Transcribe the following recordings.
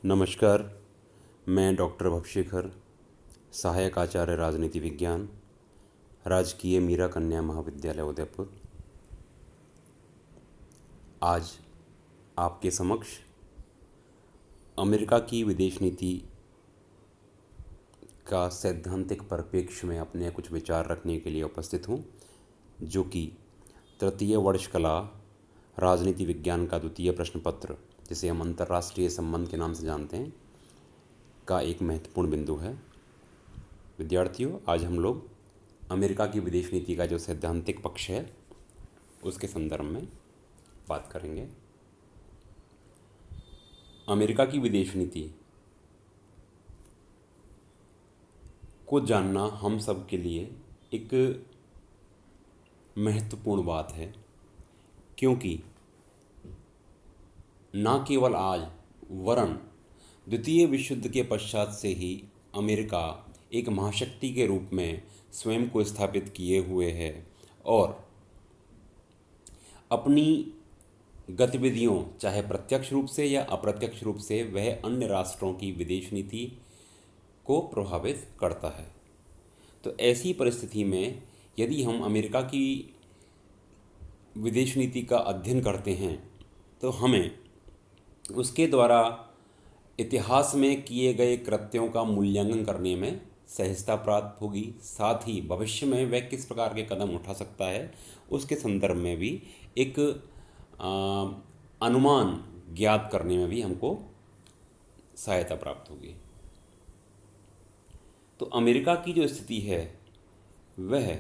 नमस्कार। मैं डॉक्टर भवशेखर, सहायक आचार्य राजनीति विज्ञान, राजकीय मीरा कन्या महाविद्यालय उदयपुर, आज आपके समक्ष अमेरिका की विदेश नीति का सैद्धांतिक परिप्रेक्ष्य में अपने कुछ विचार रखने के लिए उपस्थित हूँ, जो कि तृतीय वर्ष कला राजनीति विज्ञान का द्वितीय प्रश्न पत्र, जिसे हम अंतर्राष्ट्रीय संबंध के नाम से जानते हैं, का एक महत्वपूर्ण बिंदु है। विद्यार्थियों, आज हम लोग अमेरिका की विदेश नीति का जो सैद्धांतिक पक्ष है उसके संदर्भ में बात करेंगे। अमेरिका की विदेश नीति को जानना हम सब के लिए एक महत्वपूर्ण बात है, क्योंकि न केवल आज वरन द्वितीय विश्व युद्ध के पश्चात से ही अमेरिका एक महाशक्ति के रूप में स्वयं को स्थापित किए हुए है और अपनी गतिविधियों, चाहे प्रत्यक्ष रूप से या अप्रत्यक्ष रूप से, वह अन्य राष्ट्रों की विदेश नीति को प्रभावित करता है। तो ऐसी परिस्थिति में यदि हम अमेरिका की विदेश नीति का अध्ययन करते हैं तो हमें उसके द्वारा इतिहास में किए गए कृत्यों का मूल्यांकन करने में सहजता प्राप्त होगी। साथ ही भविष्य में वह किस प्रकार के कदम उठा सकता है उसके संदर्भ में भी एक अनुमान ज्ञात करने में भी हमको सहायता प्राप्त होगी। तो अमेरिका की जो स्थिति है वह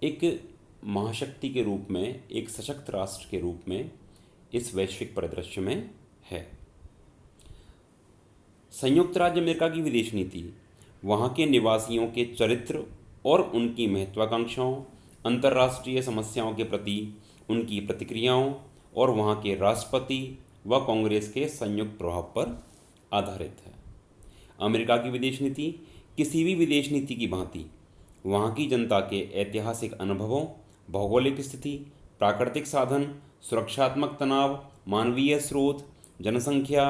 एक महाशक्ति के रूप में, एक सशक्त राष्ट्र के रूप में इस वैश्विक परिदृश्य में है। संयुक्त राज्य अमेरिका की विदेश नीति वहाँ के निवासियों के चरित्र और उनकी महत्वाकांक्षाओं, अंतर्राष्ट्रीय समस्याओं के प्रति उनकी प्रतिक्रियाओं और वहाँ के राष्ट्रपति व कांग्रेस के संयुक्त प्रभाव पर आधारित है। अमेरिका की विदेश नीति किसी भी विदेश नीति की भांति वहाँ की जनता के ऐतिहासिक अनुभवों, भौगोलिक स्थिति, प्राकृतिक साधन, सुरक्षात्मक तनाव, मानवीय स्रोत, जनसंख्या,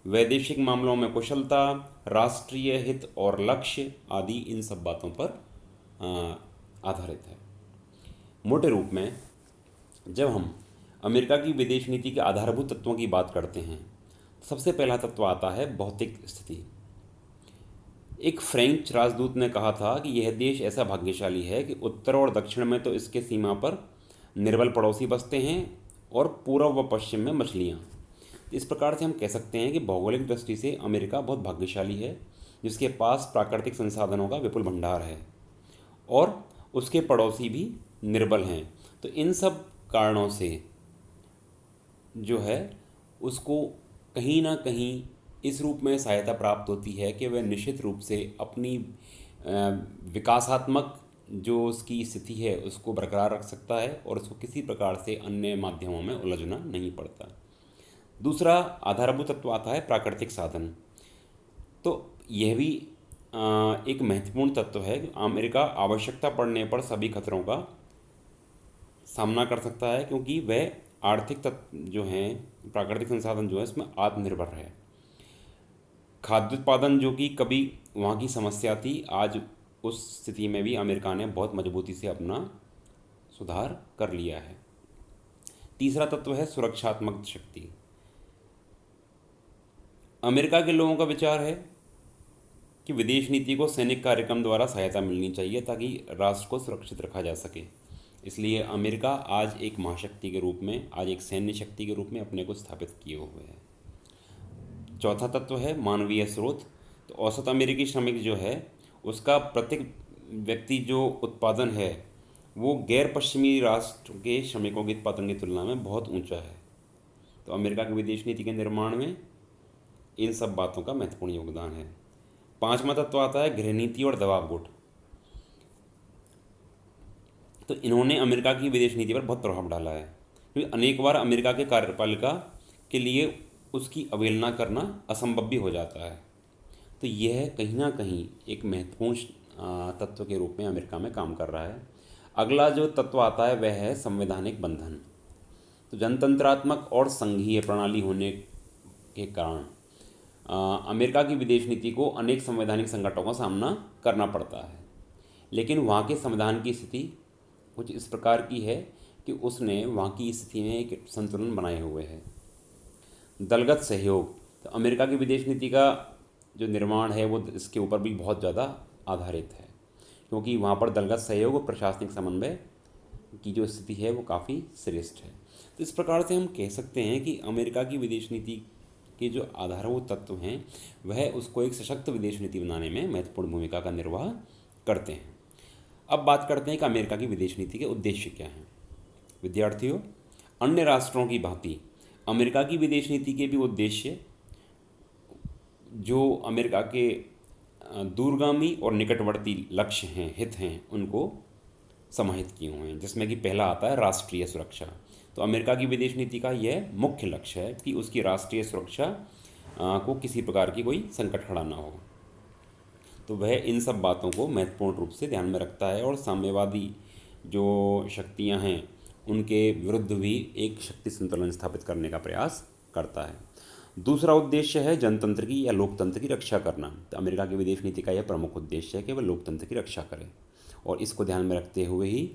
वैदेशिक मामलों में कुशलता, राष्ट्रीय हित और लक्ष्य आदि इन सब बातों पर आधारित है। मोटे रूप में जब हम अमेरिका की विदेश नीति के आधारभूत तत्वों की बात करते हैं तो सबसे पहला तत्व आता है भौतिक स्थिति। एक फ्रेंच राजदूत ने कहा था कि यह देश ऐसा भाग्यशाली है कि उत्तर और दक्षिण में तो इसके सीमा पर निर्बल पड़ोसी बसते हैं और पूर्व व पश्चिम में मछलियाँ। इस प्रकार से हम कह सकते हैं कि भौगोलिक दृष्टि से अमेरिका बहुत भाग्यशाली है, जिसके पास प्राकृतिक संसाधनों का विपुल भंडार है और उसके पड़ोसी भी निर्बल हैं। तो इन सब कारणों से जो है उसको कहीं ना कहीं इस रूप में सहायता प्राप्त होती है कि वह निश्चित रूप से अपनी विकासात्मक जो उसकी स्थिति है उसको बरकरार रख सकता है और उसको किसी प्रकार से अन्य माध्यमों में उलझना नहीं पड़ता। दूसरा आधारभूत तत्व आता है प्राकृतिक साधन। तो यह भी एक महत्वपूर्ण तत्व है कि अमेरिका आवश्यकता पड़ने पर सभी खतरों का सामना कर सकता है, क्योंकि वह आर्थिक तत्व जो हैं, प्राकृतिक संसाधन जो है इसमें आत्मनिर्भर है। खाद्य उत्पादन जो कि कभी वहाँ की समस्या थी, आज उस स्थिति में भी अमेरिका ने बहुत मजबूती से अपना सुधार कर लिया है। तीसरा तत्व है सुरक्षात्मक शक्ति। अमेरिका के लोगों का विचार है कि विदेश नीति को सैनिक कार्यक्रम द्वारा सहायता मिलनी चाहिए ताकि राष्ट्र को सुरक्षित रखा जा सके। इसलिए अमेरिका आज एक महाशक्ति के रूप में, आज एक सैन्य शक्ति के रूप में अपने को स्थापित किए हुए है। चौथा तत्व है मानवीय स्रोत। तो औसत अमेरिकी श्रमिक जो है उसका प्रत्येक व्यक्ति जो उत्पादन है वो गैर पश्चिमी राष्ट्र के श्रमिकों के उत्पादन की तुलना में बहुत ऊंचा है। तो अमेरिका की विदेश नीति के निर्माण में इन सब बातों का महत्वपूर्ण योगदान है। पांचवा तत्व आता है गृह नीति और दबाव गुट। तो इन्होंने अमेरिका की विदेश नीति पर बहुत प्रभाव डाला है, क्योंकि अनेक बार अमेरिका के कार्यपालिका के लिए उसकी अवहेलना करना असंभव भी हो जाता है। तो यह कहीं ना कहीं एक महत्वपूर्ण तत्व के रूप में अमेरिका में काम कर रहा है। अगला जो तत्व आता है वह है संवैधानिक बंधन। तो जनतंत्रात्मक और संघीय प्रणाली होने के कारण अमेरिका की विदेश नीति को अनेक संवैधानिक संकटों का सामना करना पड़ता है, लेकिन वहाँ के संविधान की स्थिति कुछ इस प्रकार की है कि उसने वहाँ की स्थिति में एक संतुलन बनाए हुए है। दलगत सहयोग, तो अमेरिका की विदेश नीति का जो निर्माण है वो इसके ऊपर भी बहुत ज़्यादा आधारित है, क्योंकि वहाँ पर दलगत सहयोग और प्रशासनिक समन्वय की जो स्थिति है वो काफ़ी श्रेष्ठ है। तो इस प्रकार से हम कह सकते हैं कि अमेरिका की विदेश नीति के जो आधारभूत तत्व हैं वह उसको एक सशक्त विदेश नीति बनाने में महत्वपूर्ण भूमिका का निर्वाह करते हैं। अब बात करते हैं कि अमेरिका की विदेश नीति के उद्देश्य क्या हैं। विद्यार्थियों, अन्य राष्ट्रों की भांति अमेरिका की विदेश नीति के भी उद्देश्य जो अमेरिका के दूरगामी और निकटवर्ती लक्ष्य हैं, हित हैं, उनको समाहित किए हुए हैं, जिसमें कि पहला आता है राष्ट्रीय सुरक्षा। तो अमेरिका की विदेश नीति का यह मुख्य लक्ष्य है कि उसकी राष्ट्रीय सुरक्षा को किसी प्रकार की कोई संकट खड़ा ना हो। तो वह इन सब बातों को महत्वपूर्ण रूप से ध्यान में रखता है और साम्यवादी जो शक्तियां हैं उनके विरुद्ध भी एक शक्ति संतुलन स्थापित करने का प्रयास करता है। दूसरा उद्देश्य है जनतंत्र की या लोकतंत्र की रक्षा करना। तो अमेरिका की विदेश नीति का यह प्रमुख उद्देश्य है कि वह लोकतंत्र की रक्षा करे, और इसको ध्यान में रखते हुए ही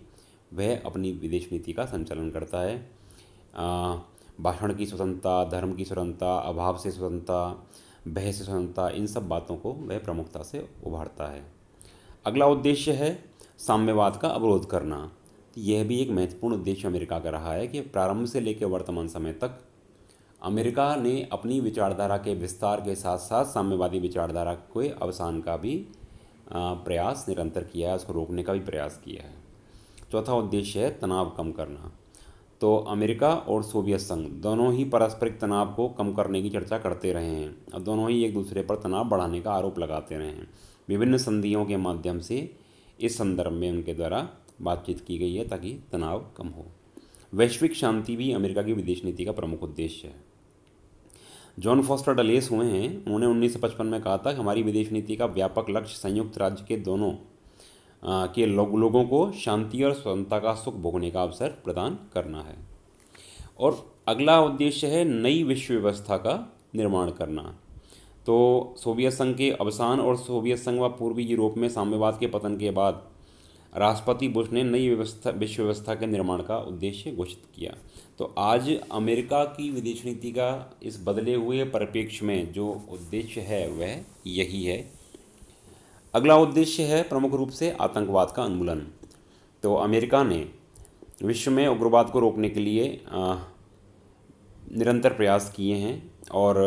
वह अपनी विदेश नीति का संचालन करता है। भाषण की स्वतंत्रता, धर्म की स्वतंत्रता, अभाव से स्वतंत्रता, भय से स्वतंत्रता, इन सब बातों को वह प्रमुखता से उभारता है। अगला उद्देश्य है साम्यवाद का अवरोध करना। तो यह भी एक महत्वपूर्ण उद्देश्य अमेरिका का रहा है कि प्रारंभ से लेकर वर्तमान समय तक अमेरिका ने अपनी विचारधारा के विस्तार के साथ साथ साम्यवादी विचारधारा के अवसान का भी प्रयास निरंतर किया है, उसको रोकने का भी प्रयास किया है। चौथा उद्देश्य है तनाव कम करना। तो अमेरिका और सोवियत संघ दोनों ही पारस्परिक तनाव को कम करने की चर्चा करते रहे हैं और दोनों ही एक दूसरे पर तनाव बढ़ाने का आरोप लगाते रहे हैं। विभिन्न संधियों के माध्यम से इस संदर्भ में उनके द्वारा बातचीत की गई है ताकि तनाव कम हो। वैश्विक शांति भी अमेरिका की विदेश नीति का प्रमुख उद्देश्य है। जॉन फॉस्टर डलेस हुए हैं, उन्होंने 1955 में कहा था कि हमारी विदेश नीति का व्यापक लक्ष्य संयुक्त राज्य के दोनों के लोगों को शांति और स्वतंत्रता का सुख भोगने का अवसर प्रदान करना है। और अगला उद्देश्य है नई विश्व व्यवस्था का निर्माण करना। तो सोवियत संघ के अवसान और सोवियत संघ व पूर्वी यूरोप में साम्यवाद के पतन के बाद राष्ट्रपति बुश ने नई विश्व व्यवस्था के निर्माण का उद्देश्य घोषित किया। तो आज अमेरिका की विदेश नीति का इस बदले हुए परिप्रेक्ष्य में जो उद्देश्य है वह यही है। अगला उद्देश्य है प्रमुख रूप से आतंकवाद का उन्मूलन। तो अमेरिका ने विश्व में उग्रवाद को रोकने के लिए निरंतर प्रयास किए हैं और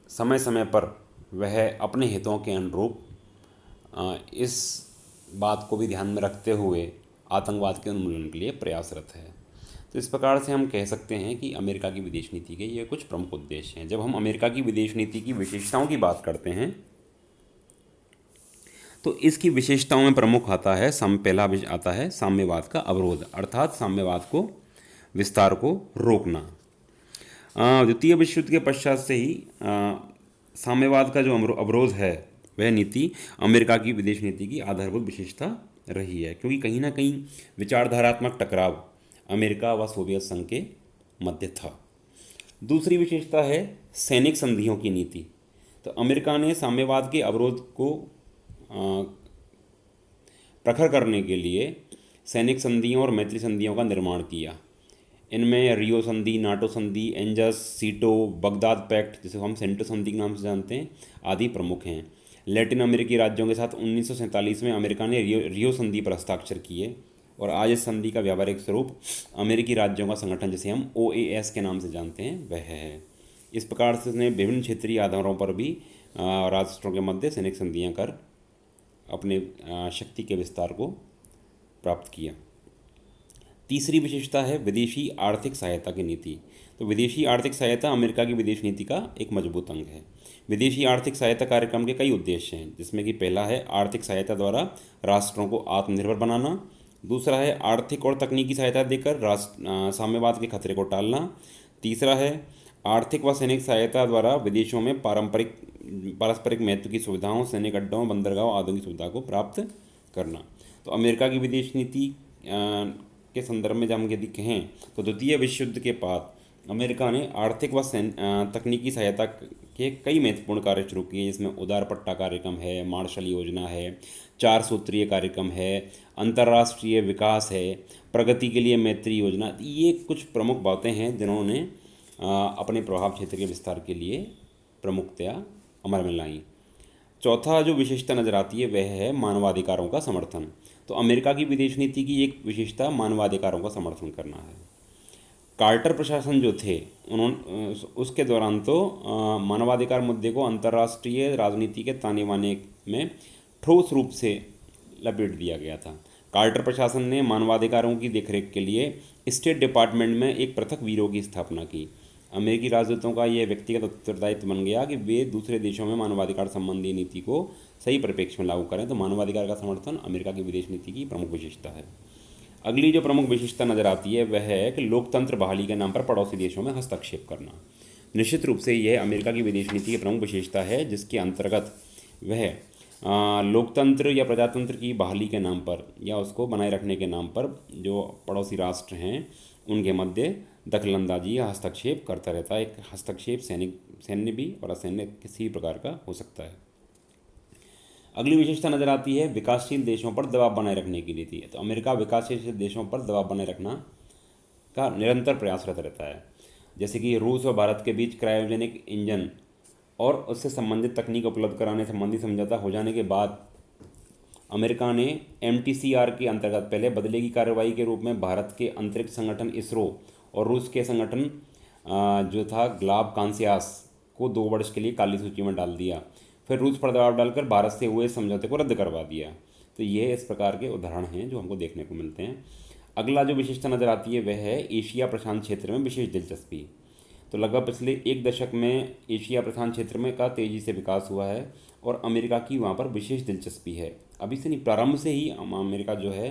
समय समय पर वह अपने हितों के अनुरूप इस बात को भी ध्यान में रखते हुए आतंकवाद के उन्मूलन के लिए प्रयासरत है। तो इस प्रकार से हम कह सकते हैं कि अमेरिका की विदेश नीति के ये कुछ प्रमुख उद्देश्य हैं। जब हम अमेरिका की विदेश नीति की विशेषताओं की बात करते हैं तो इसकी विशेषताओं में प्रमुख आता है पहला आता है साम्यवाद का अवरोध, अर्थात साम्यवाद को विस्तार को रोकना। द्वितीय विश्व युद्ध के पश्चात से ही साम्यवाद का जो अवरोध है वह नीति अमेरिका की विदेश नीति की आधारभूत विशेषता रही है, क्योंकि कहीं ना कहीं विचारधारात्मक टकराव अमेरिका व सोवियत संघ के मध्य था। दूसरी विशेषता है सैनिक संधियों की नीति। तो अमेरिका ने साम्यवाद के अवरोध को प्रखर करने के लिए सैनिक संधियों और मैत्री संधियों का निर्माण किया। इनमें रियो संधि, नाटो संधि, एंजस, सीटो, बगदाद पैक्ट, जिसे हम सेंटो संधि के नाम से जानते हैं, आदि प्रमुख हैं। लैटिन अमेरिकी राज्यों के साथ 1947 में अमेरिका ने रियो संधि पर हस्ताक्षर किए और आज इस संधि का व्यावहारिक स्वरूप अमेरिकी राज्यों का संगठन, जिसे हम OAS के नाम से जानते हैं, वह है। इस प्रकार से उसने विभिन्न क्षेत्रीय आधारों पर भी राष्ट्रों के मध्य सैनिक संधियाँ कर अपने शक्ति के विस्तार को प्राप्त किया। तीसरी विशेषता है विदेशी आर्थिक सहायता की नीति। तो विदेशी आर्थिक सहायता अमेरिका की विदेश नीति का एक मजबूत अंग है। विदेशी आर्थिक सहायता कार्यक्रम के कई उद्देश्य हैं, जिसमें कि पहला है आर्थिक सहायता द्वारा राष्ट्रों को आत्मनिर्भर बनाना। दूसरा है आर्थिक और तकनीकी सहायता देकर साम्यवाद के खतरे को टालना। तीसरा है आर्थिक व सैनिक सहायता द्वारा विदेशों में पारस्परिक महत्व की सुविधाओं, सैनिक अड्डों, बंदरगाहों आदि की सुविधा को प्राप्त करना। तो अमेरिका की विदेश नीति के संदर्भ में जब हम यदि कहें तो द्वितीय विश्व युद्ध के बाद अमेरिका ने आर्थिक व तकनीकी सहायता के कई महत्वपूर्ण कार्य शुरू किए, जिसमें उदारपट्टा कार्यक्रम है, मार्शल योजना है, 4 सूत्रीय कार्यक्रम है, अंतर्राष्ट्रीय विकास है, प्रगति के लिए मैत्री योजना। ये कुछ प्रमुख बातें हैं जिन्होंने अपने प्रभाव क्षेत्र के विस्तार के लिए प्रमुखतया अमल में लाई। चौथा जो विशेषता नज़र आती है वह है मानवाधिकारों का समर्थन। तो अमेरिका की विदेश नीति की एक विशेषता मानवाधिकारों का समर्थन करना है। कार्टर प्रशासन जो थे उन्होंने उसके दौरान तो मानवाधिकार मुद्दे को अंतर्राष्ट्रीय राजनीति के ताने बाने में ठोस रूप से लपेट दिया गया था। कार्टर प्रशासन ने मानवाधिकारों की देखरेख के लिए स्टेट डिपार्टमेंट में एक पृथक ब्यूरो की स्थापना की। अमेरिकी राजदूतों का यह व्यक्तिगत उत्तरदायित्व बन गया कि वे दूसरे देशों में मानवाधिकार संबंधी नीति को सही परिप्रेक्ष्य में लागू करें। तो मानवाधिकार का समर्थन अमेरिका की विदेश नीति की प्रमुख विशेषता है। अगली जो प्रमुख विशेषता नज़र आती है वह है कि लोकतंत्र बहाली के नाम पर पड़ोसी देशों में हस्तक्षेप करना। निश्चित रूप से यह अमेरिका की विदेश नीति की प्रमुख विशेषता है, जिसके अंतर्गत वह लोकतंत्र या प्रजातंत्र की बहाली के नाम पर या उसको बनाए रखने के नाम पर जो पड़ोसी राष्ट्र हैं उनके मध्य दखलंदाजी या हस्तक्षेप करता रहता है। एक हस्तक्षेप सैन्य भी और असैन्य किसी भी प्रकार का हो सकता है। अगली विशेषता नज़र आती है विकासशील देशों पर दबाव बनाए रखने की नीति। तो अमेरिका विकासशील देशों पर दबाव बनाए रखना का निरंतर प्रयासरत रहता है। जैसे कि रूस और भारत के बीच क्रायोजेनिक इंजन और उससे संबंधित तकनीक उपलब्ध कराने संबंधी समझौता हो जाने के बाद अमेरिका ने MTCR के अंतर्गत पहले बदले की कार्रवाई के रूप में भारत के अंतरिक्ष संगठन इसरो और रूस के संगठन जो था ग्लाब कांसियास को 2 वर्ष के लिए काली सूची में डाल दिया। फिर रूस पर दबाव डालकर भारत से हुए समझौते को रद्द करवा दिया। तो ये इस प्रकार के उदाहरण हैं जो हमको देखने को मिलते हैं। अगला जो विशेषता नज़र आती है वह है एशिया प्रशांत क्षेत्र में विशेष दिलचस्पी। तो लगभग पिछले 1 दशक में एशिया प्रशांत क्षेत्र में का तेज़ी से विकास हुआ है और अमेरिका की वहाँ पर विशेष दिलचस्पी है। अभी से नहीं, प्रारंभ से ही अमेरिका जो है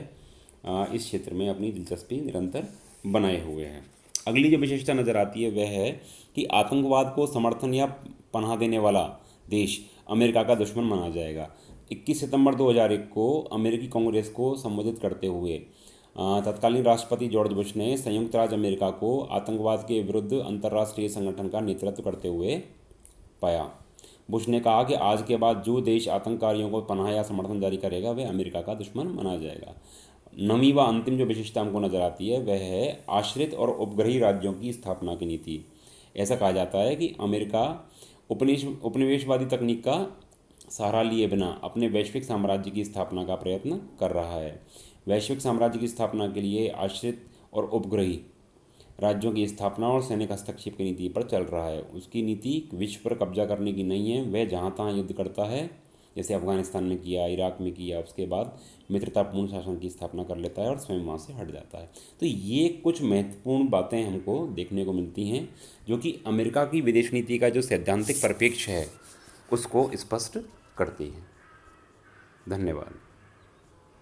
इस क्षेत्र में अपनी दिलचस्पी निरंतर बनाए हुए हैं। अगली जो विशेषता नज़र आती है वह है कि आतंकवाद को समर्थन या पनाह देने वाला देश अमेरिका का दुश्मन माना जाएगा। 21 सितंबर 2001 को अमेरिकी कांग्रेस को संबोधित करते हुए तत्कालीन राष्ट्रपति जॉर्ज बुश ने संयुक्त राज्य अमेरिका को आतंकवाद के विरुद्ध अंतर्राष्ट्रीय संगठन का नेतृत्व करते हुए पाया। बुश ने कहा कि आज के बाद जो देश आतंककारियों को पनाह या समर्थन जारी करेगा वह अमेरिका का दुश्मन माना जाएगा। नवीं व अंतिम जो विशेषता हमको नज़र आती है वह है आश्रित और उपग्रही राज्यों की स्थापना की नीति। ऐसा कहा जाता है कि अमेरिका उपनिवेशवादी तकनीक का सहारा लिए बिना अपने वैश्विक साम्राज्य की स्थापना का प्रयत्न कर रहा है। वैश्विक साम्राज्य की स्थापना के लिए आश्रित और उपग्रही राज्यों की स्थापना और सैनिक हस्तक्षेप की नीति पर चल रहा है। उसकी नीति विश्व पर कब्जा करने की नहीं है, वह जहाँ तहाँ युद्ध करता है, जैसे अफगानिस्तान में किया, इराक में किया, उसके बाद मित्रतापूर्ण शासन की स्थापना कर लेता है और स्वयं वहाँ से हट जाता है। तो ये कुछ महत्वपूर्ण बातें हमको देखने को मिलती हैं जो कि अमेरिका की विदेश नीति का जो सैद्धांतिक परिप्रेक्ष्य है उसको स्पष्ट करती हैं। धन्यवाद।